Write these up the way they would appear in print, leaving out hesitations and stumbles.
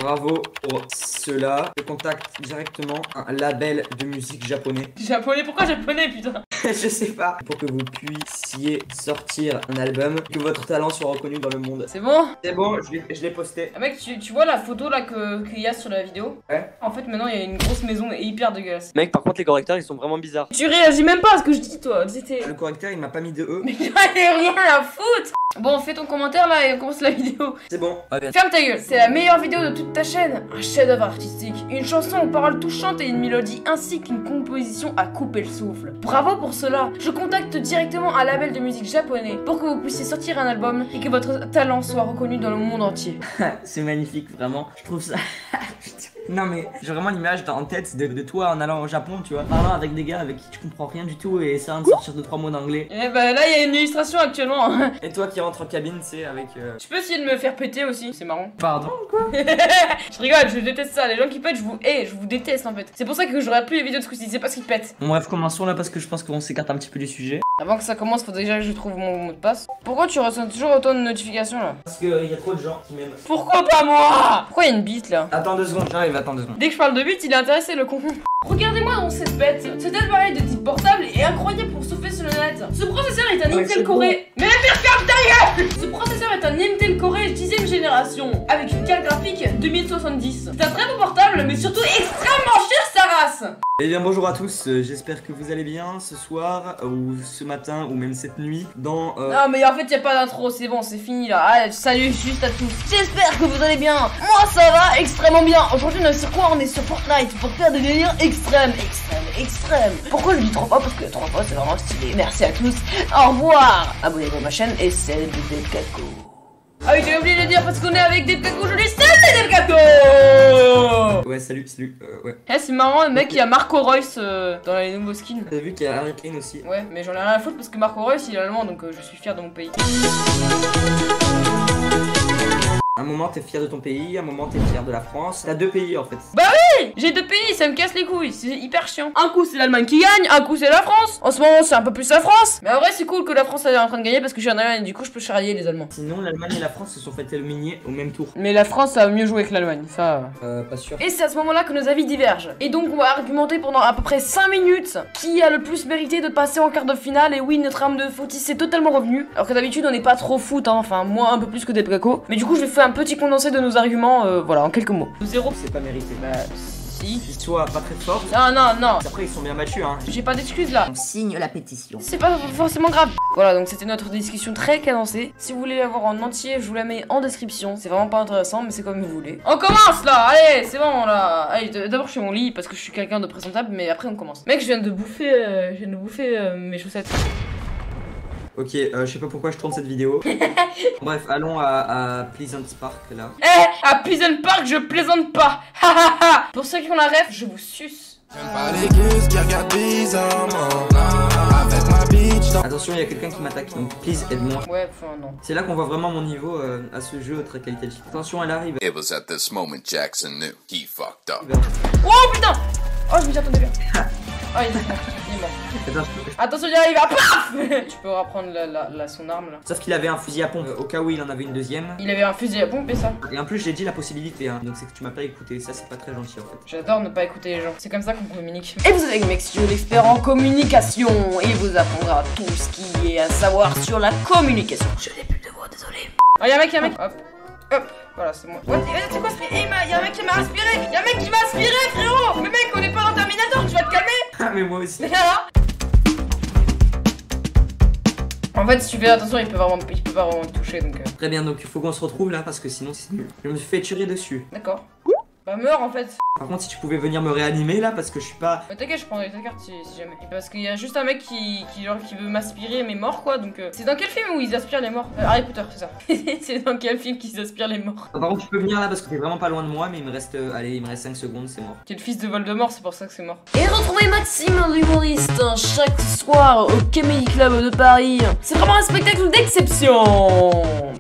Bravo pour cela. Je contacte directement un label de musique japonais. Japonais? Pourquoi japonais, putain? Je sais pas. Pour que vous puissiez sortir un album, que votre talent soit reconnu dans le monde. C'est bon? C'est bon, je l'ai posté. Ah mec, tu vois la photo là qu'il y a sur la vidéo? Ouais. En fait, maintenant il y a une grosse maison hyper dégueulasse. Mec, par contre, les correcteurs ils sont vraiment bizarres. Tu réagis même pas à ce que je dis, toi. C'était. Le correcteur, il m'a pas mis de E. Mais j'en ai rien à foutre! Bon, fais ton commentaire là et on commence la vidéo. C'est bon. Ferme ta gueule. C'est la meilleure vidéo de toute ta chaîne. Un chef-d'œuvre artistique, une chanson aux paroles touchantes et une mélodie ainsi qu'une composition à couper le souffle. Bravo pour cela. Je contacte directement un label de musique japonais pour que vous puissiez sortir un album et que votre talent soit reconnu dans le monde entier. C'est magnifique, vraiment. Je trouve ça. Non mais j'ai vraiment l'image en tête de toi en allant au Japon, tu vois, parlant avec des gars avec qui tu comprends rien du tout et essayant de sortir 2-3 mots d'anglais. Et bah là il y a une illustration actuellement. Et toi qui rentres en cabine, c'est avec... Je peux essayer de me faire péter aussi, c'est marrant. Pardon, quoi? Je rigole, je déteste ça. Les gens qui pètent, je vous déteste en fait. C'est pour ça que j'aurais plus les vidéos de ce coup-ci, c'est parce qu'ils pètent. Bon bref, commençons là parce que je pense qu'on s'écarte un petit peu du sujet. Avant que ça commence, faut déjà que je trouve mon mot de passe. Pourquoi tu reçois toujours autant de notifications là? Parce qu'il y a trop de gens qui m'aiment. Pourquoi pas moi? Pourquoi il y a une bite là? Attends 2 secondes, j'arrive, attends 2 secondes. Dès que je parle de bite, il est intéressé le con. Regardez-moi dans cette bête. Cet appareil de type portable est incroyable pour surfer sur le net. Ce processeur est un Intel Core. Mais la ferme ta gueule! Ce processeur est un Intel Core 10ème génération avec une carte graphique 2070. C'est un très beau portable, mais surtout extrêmement cher sa race. Eh bien bonjour à tous, j'espère que vous allez bien ce soir ou ce matin ou même cette nuit dans... Non mais en fait y a pas d'intro, c'est bon, c'est fini là. Allez, salut juste à tous. J'espère que vous allez bien. Moi ça va extrêmement bien. Aujourd'hui on est sur quoi? On est sur Fortnite pour faire des délires extrêmes. Pourquoi je dis 3 fois? Parce que 3 fois c'est vraiment stylé. Merci à tous. Au revoir. Abonnez-vous à ma chaîne et celle de Delcaco. Ah oui, j'ai oublié de dire parce qu'on est avec Delcaco aujourd'hui. Salut Delcaco. Ouais salut, ouais. Eh c'est marrant, le mec il y a Marco Reus dans les nouveaux skins. T'as vu qu'il y a Harry Kane aussi? Ouais, mais j'en ai rien à foutre parce que Marco Reus il est allemand donc je suis fier de mon pays. Un moment t'es fier de ton pays, un moment t'es fier de la France. T'as 2 pays en fait. Bah oui, j'ai 2 pays, ça me casse les couilles, c'est hyper chiant. Un coup c'est l'Allemagne qui gagne, un coup c'est la France. En ce moment c'est un peu plus la France. Mais en vrai c'est cool que la France est en train de gagner parce que je suis en Allemagne et du coup je peux charrier les Allemands. Sinon l'Allemagne et la France se sont fait éliminer au même tour. Mais la France a mieux joué que l'Allemagne, ça... Pas sûr. Et c'est à ce moment-là que nos avis divergent. Et donc on va argumenter pendant à peu près 5 minutes qui a le plus mérité de passer en quart de finale. Et oui, notre arme de footis c'est totalement revenu. Alors que d'habitude on n'est pas trop foot, hein. Enfin moi un peu plus que des Delcaco. Mais du coup je vais faire un petit condensé de nos arguments, voilà, en quelques mots. 0. C'est pas mérité. Bah si. Soit pas très fort. Non. Après ils sont bien battus hein. J'ai pas d'excuses là. On signe la pétition. C'est pas forcément grave. Voilà, donc c'était notre discussion très cadencée. Si vous voulez la voir en entier, je vous la mets en description. C'est vraiment pas intéressant, mais c'est comme vous voulez. On commence là. Allez, c'est bon là. Allez, d'abord je fais mon lit parce que je suis quelqu'un de présentable, mais après on commence. Mec, je viens de bouffer, mes chaussettes. Ok, je sais pas pourquoi je tourne cette vidéo. Bref, allons à Pleasant Park là. Eh, à Pleasant Park, je plaisante pas. Pour ceux qui ont la ref, je vous suce. Attention, il y a quelqu'un qui m'attaque, donc please aide-moi. Ouais, enfin non. C'est là qu'on voit vraiment mon niveau à ce jeu très qualitatif. Attention, elle arrive. It was at this moment Jackson knew he fucked up. Oh putain. Oh, je m'y attendais bien. Oh, il est mort. Attention, il arrive. Ah, paf. Tu peux reprendre son arme là. Sauf qu'il avait un fusil à pompe au cas où il en avait une deuxième. Il avait un fusil à pompe et ça. Et en plus, j'ai dit la possibilité, hein. Donc c'est que tu m'as pas écouté. Ça, c'est pas très gentil en fait. J'adore ne pas écouter les gens. C'est comme ça qu'on communique. Et vous avez Mexio, l'expert en communication. Il vous apprendra tout ce qui est à savoir sur la communication. Je n'ai plus de voix, désolé. Oh, y'a un mec, Hop. Voilà, c'est moi. What? C'est quoi ce... Y'a un mec qui m'a aspiré. Y'a un mec qui m'a aspiré, frérot. Mais mec, on est pas dans Terminator, tu vas te calmer. Ah, mais moi aussi. Mais là. En fait, si tu fais attention, il peut pas vraiment te toucher donc. Très bien, donc il faut qu'on se retrouve là parce que sinon c'est nul. Je me suis fait tirer dessus. D'accord. Bah meurs en fait. Par contre, si tu pouvais venir me réanimer là parce que je suis pas. T'inquiète, je prendrai ta carte si jamais. Et parce qu'il y a juste un mec qui veut m'aspirer mes morts quoi. Donc c'est dans quel film où ils aspirent les morts? Harry Potter, c'est ça. C'est dans quel film qu'ils aspirent les morts? Par contre, tu peux venir là parce que t'es vraiment pas loin de moi, mais il me reste, allez, il me reste 5 secondes, c'est mort. T'es le fils de Voldemort, c'est pour ça que c'est mort. Et retrouvez Maxime l'humoriste chaque soir au Comedy Club de Paris. C'est vraiment un spectacle d'exception.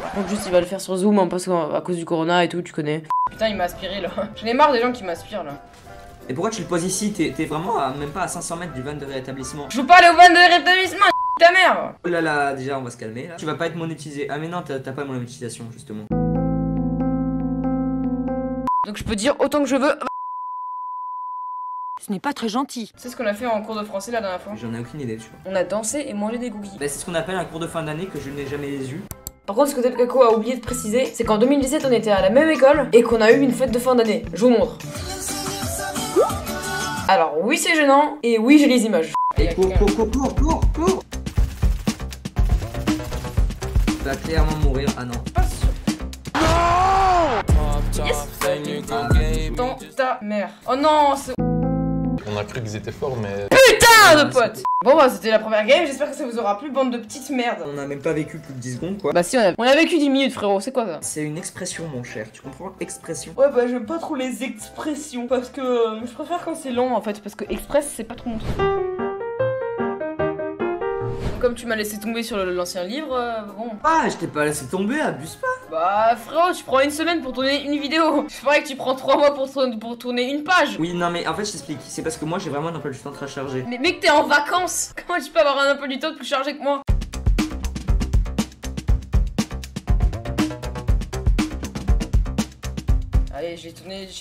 Par contre, juste il va le faire sur Zoom hein, parce qu'à cause du corona et tout, tu connais. Putain, il m'a aspiré là. J'en ai marre des gens qui m'aspirent là. Et pourquoi tu le poses ici? T'es vraiment même pas à 500 mètres du van de rétablissement. Je veux pas aller au van de rétablissement, ta mère. Oh là là, déjà on va se calmer là. Tu vas pas être monétisé. Ah mais non, t'as pas monétisation justement. Donc je peux dire autant que je veux. Ce n'est pas très gentil. C'est ce qu'on a fait en cours de français la dernière fois. J'en ai aucune idée, tu vois. On a dansé et mangé des cookies. Bah, c'est ce qu'on appelle un cours de fin d'année que je n'ai jamais eu. Par contre, ce que Tepkako a oublié de préciser, c'est qu'en 2017, on était à la même école et qu'on a eu une fête de fin d'année. Je vous montre. Alors, oui, c'est gênant et oui, j'ai les images. Et cours. Tu vas clairement mourir. Ah non. Pas sûr. Yes. Dans ta mère. Oh non, c'est... On a cru qu'ils étaient forts, mais... Putain de potes. Bon bah c'était la première game, j'espère que ça vous aura plu, bande de petites merdes. On a même pas vécu plus de 10 secondes, quoi. Bah si, on a vécu 10 minutes frérot, c'est quoi ça? C'est une expression, mon cher. Tu comprends? Expression. Ouais bah j'aime pas trop les expressions, parce que je préfère quand c'est long en fait, parce que express c'est pas trop mon truc. Comme tu m'as laissé tomber sur l'ancien livre, bon... Ah, je t'ai pas laissé tomber, abuse pas. Bah frérot, tu prends une semaine pour tourner une vidéo. Je parie que tu prends 3 mois pour tourner une page. Oui, non mais en fait je t'explique, c'est parce que moi j'ai vraiment un emploi du temps très chargé. Mais mec, t'es en vacances. Comment tu peux avoir un emploi du temps plus chargé que moi? Allez, j'ai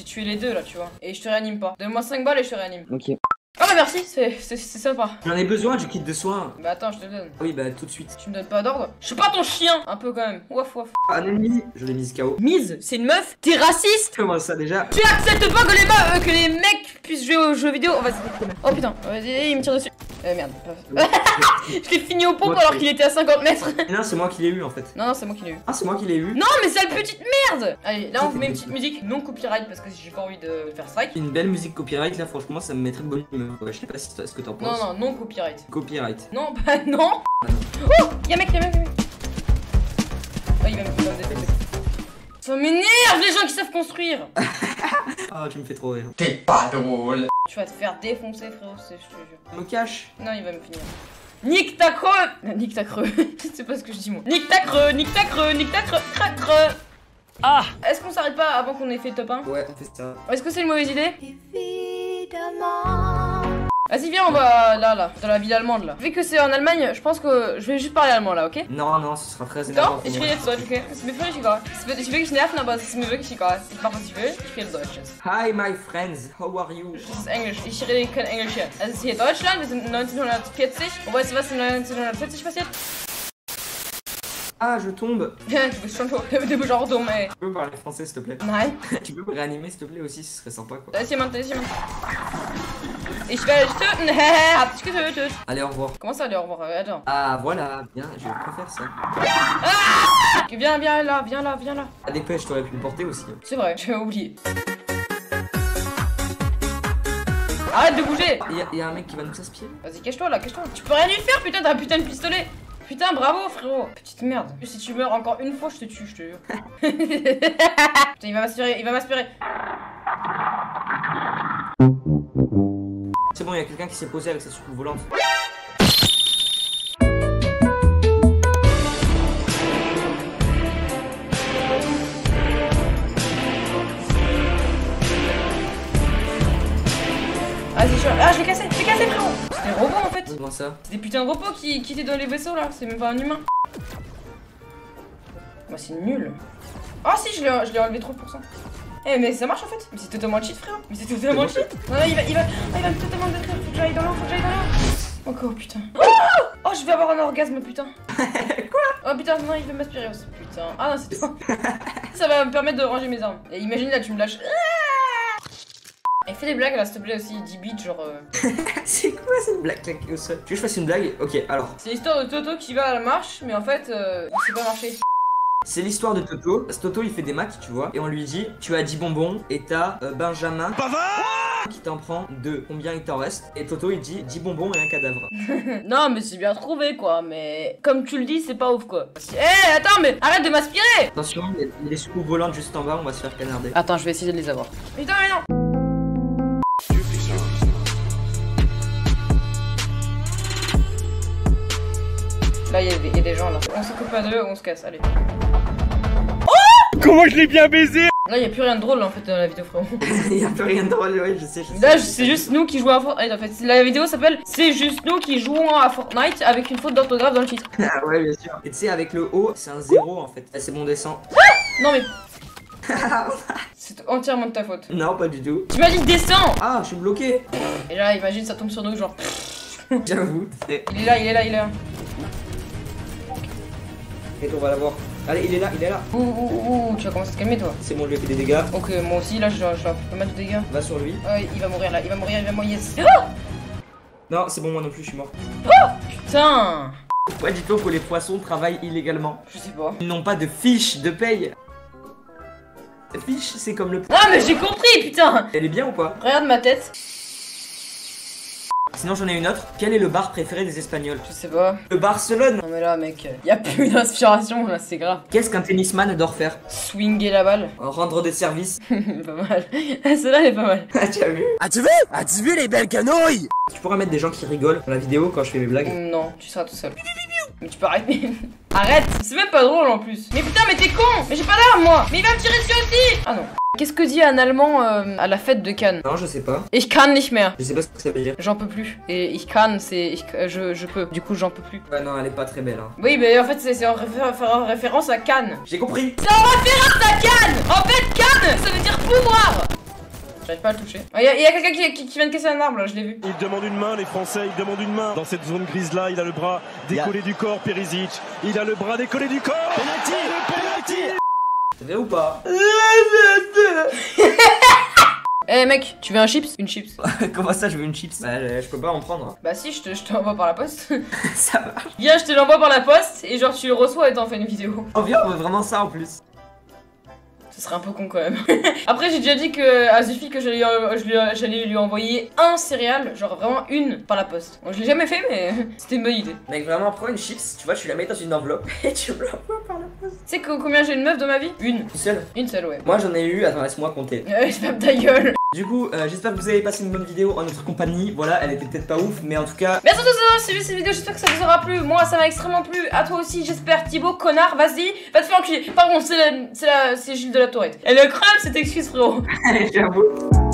tué les deux là, tu vois. Et je te réanime pas. Donne-moi 5 balles et je te réanime. Ok. Ah bah merci, c'est sympa. J'en ai besoin du kit de soins. Bah attends, je te donne. Oui, bah tout de suite. Tu me donnes pas d'ordre? Je suis pas ton chien. Un peu quand même. Waf waf. Un ennemi, je l'ai mise KO. Mise, c'est une meuf? T'es raciste? Comment ça déjà? Tu acceptes pas que les mecs puissent jouer aux jeux vidéo? Oh vas-y. Oh putain, vas-y, il me tire dessus. Merde. Je l'ai fini au pompe alors qu'il était à 50 mètres. Non, c'est moi qui l'ai eu en fait. Non, c'est moi qui l'ai eu. Ah, c'est moi qui l'ai eu. Non, mais sale petite merde. Allez, là on vous met une petite musique non copyright parce que j'ai pas envie de faire strike. Une belle musique copyright là, franchement, ça me mettrait de bonne humeur. Ouais, je sais pas si ce que t'en penses. Non, copyright. Copyright. Non, bah non. Oh, y'a mec. Oh, il va me détester. Ça m'énerve les gens qui savent construire. Ah, tu me fais trop rire. T'es pas drôle. Tu vas te faire défoncer frérot, je te jure. Je me cache. Non, il va me finir. Nique ta creux. Nique ta creux. C'est pas ce que je dis moi. Nique ta creux. Creux. Ah. Est-ce qu'on s'arrête pas avant qu'on ait fait le top 1? Ouais, on fait ça. Est-ce que c'est une mauvaise idée? Vas-y viens, on va là, dans la ville allemande là. Vu que c'est en Allemagne, je pense que je vais juste parler allemand là, ok? Non, ce sera très énervant. Doch, ich rede jetzt Deutsch, okay? Es ist mir völlig egal. Es wird dich wirklich nerven, aber es ist mir wirklich egal. Ich mach was ich will, ich rede Deutsch jetzt. Hi my friends, how are you? Das ist Englisch, ich rede kein Englisch hier. Es ist hier Deutschland, wir sind 1940. Und weißt du was in 1940 passiert? Ah, je tombe. Du bist schon tot, du bist auch dumm ey. Tu peux parler français s'il te plaît? Nein. Tu peux me réanimer s'il te plaît aussi, ce serait sympa quoi. Da ist jemand. Ich werde dich töten, hab dich getötet. Allez, au revoir. Comment ça, allez, au revoir, attends. Ah, voilà, bien, je préfère ça. Viens là. À dépêche, t'aurais pu me porter aussi. C'est vrai, j'avais oublié. Arrête de bouger. Il y a un mec qui va nous aspirer. Vas-y, cache-toi là, cache-toi. Tu peux rien lui faire, putain, t'as un putain de pistolet. Putain, bravo frérot. Petite merde. Si tu meurs encore une fois, je te tue, je te jure. Putain, il va m'aspirer. C'est bon, il y a quelqu'un qui s'est posé avec sa soucoupe volante. Vas-y, je l'ai cassé frérot. C'est des robots en fait. Comment ça? C'est des putains de robots qui étaient dans les vaisseaux là, c'est même pas un humain. Bah c'est nul. Ah si, je l'ai enlevé 30%. Eh mais ça marche en fait. Mais c'est totalement cheat frérot. Mais c'est totalement cheat. Non, il va me totalement détruire. Faut que j'aille dans l'eau, Oh putain. Oh je vais avoir un orgasme putain. Quoi? Oh putain non il veut m'aspirer aussi. Putain. Ah non c'est toi. Ça va me permettre de ranger mes armes. Et imagine là tu me lâches. Et fais des blagues là s'il te plaît aussi, 10 bits genre C'est quoi cette blague claquée au sol? Tu veux que je fasse une blague? Ok alors. C'est l'histoire de Toto qui va à la marche mais en fait il sait pas marcher. C'est l'histoire de Toto. Toto il fait des maths tu vois. Et on lui dit tu as 10 bonbons et t'as Benjamin qui t'en prend 2. Combien il t'en reste? Et Toto il dit 10 bonbons et un cadavre. Non mais c'est bien trouvé quoi. Mais comme tu le dis c'est pas ouf quoi. Eh attends mais arrête de m'aspirer. Attention il y a les soucoupes volantes juste en bas. On va se faire canarder. Attends je vais essayer de les avoir. Putain mais non. Là, il y a des gens là. On s'occupe pas d'eux, on se casse, allez. Oh Comment je l'ai bien baisé? Là, il y a plus rien de drôle en fait dans la vidéo, frérot. Il y a plus rien de drôle, ouais, je sais. Là, c'est juste nous qui jouons à Fortnite en fait. La vidéo s'appelle C'est juste nous qui jouons à Fortnite avec une faute d'orthographe dans le titre. Ah ouais, bien sûr. Et tu sais, avec le O, c'est un 0 en fait. Ah, c'est bon, descend. Non mais. C'est entièrement de ta faute. Non, pas du tout. Tu m'as dit descends. Ah, je suis bloqué. Et là, imagine, ça tombe sur nous, genre. J'avoue. Il est là, il est là, il est là. Et on va l'avoir. Allez, il est là, il est là. Ouh, tu vas commencer à te calmer, toi. C'est bon, je lui ai fait des dégâts. Ok, moi aussi, là, je dois pas mal de dégâts. Va sur lui. Il va mourir là, il va mourir, yes. Non, c'est bon, moi non plus, je suis mort. Putain. Pourquoi dit-on que les poissons travaillent illégalement? Je sais pas. Ils n'ont pas de fiche de paye. Fiche, c'est comme le... Ah, mais j'ai compris, putain. Elle est bien ou pas? Regarde ma tête. Sinon j'en ai une autre. Quel est le bar préféré des Espagnols? Je sais pas. Le Barcelone. Non mais là, mec, y a plus d'inspiration, là, c'est grave. Qu'est-ce qu'un tennisman adore faire? Swinger la balle. Rendre des services. Pas mal. Celle-là, elle est pas mal. Ah, tu as vu? As-tu vu les belles canouilles? Tu pourras mettre des gens qui rigolent dans la vidéo quand je fais mes blagues. Non, tu seras tout seul. Mais tu peux arrêter. Arrête. C'est même pas drôle en plus. Mais putain, mais t'es con. Mais j'ai pas d'arme, moi. Mais il va me tirer dessus aussi. Ah non. Qu'est-ce que dit un allemand à la fête de Cannes? Non, je sais pas. Ich kann nicht mehr. Je sais pas ce que ça veut dire. J'en peux plus. Et ich kann, c'est je peux. Du coup, j'en peux plus. Ouais, non, elle est pas très belle. Hein. Oui, mais en fait, c'est en référence à Cannes. J'ai compris. C'est en référence à Cannes. En fait, Cannes, ça veut dire pouvoir. J'arrive pas à le toucher. Il y a quelqu'un qui vient de casser un arbre là, je l'ai vu. Il demande une main, les Français, ils demandent une main. Dans cette zone grise là, il a le bras décollé du corps, Perisic. Il a le bras décollé du corps. Penalty. C'est vrai ou pas? Eh mec, tu veux un chips? Une chips. Comment ça, je veux une chips? Bah, je peux pas en prendre. Bah si, je te l'envoie par la poste. Ça va. Viens, je te l'envoie par la poste et genre tu le reçois et t'en fais une vidéo. Oh, viens, on veut vraiment ça en plus. Ce serait un peu con quand même. Après, j'ai déjà dit que à Zufi que j'allais lui envoyer un céréale, genre vraiment une par la poste. Bon, je l'ai jamais fait, mais c'était une bonne idée. Mec, vraiment, prends une chips, tu vois, tu la mets dans une enveloppe et tu me l'envoies par la poste. Tu sais combien j'ai une meuf dans ma vie? Une. Une seule? Une seule, ouais. Moi, j'en ai eu, attends, laisse-moi compter. Ferme ta gueule. Du coup, j'espère que vous avez passé une bonne vidéo en notre compagnie. Voilà, elle était peut-être pas ouf, mais en tout cas... Merci à tous d'avoir suivi cette vidéo, j'espère que ça vous aura plu. Moi, ça m'a extrêmement plu. À toi aussi, j'espère. Thibaut, connard, vas-y, va te faire enculer. Pardon, c'est Gilles de la Tourette. Elle est incroyable cette excuse, frérot. J'avoue.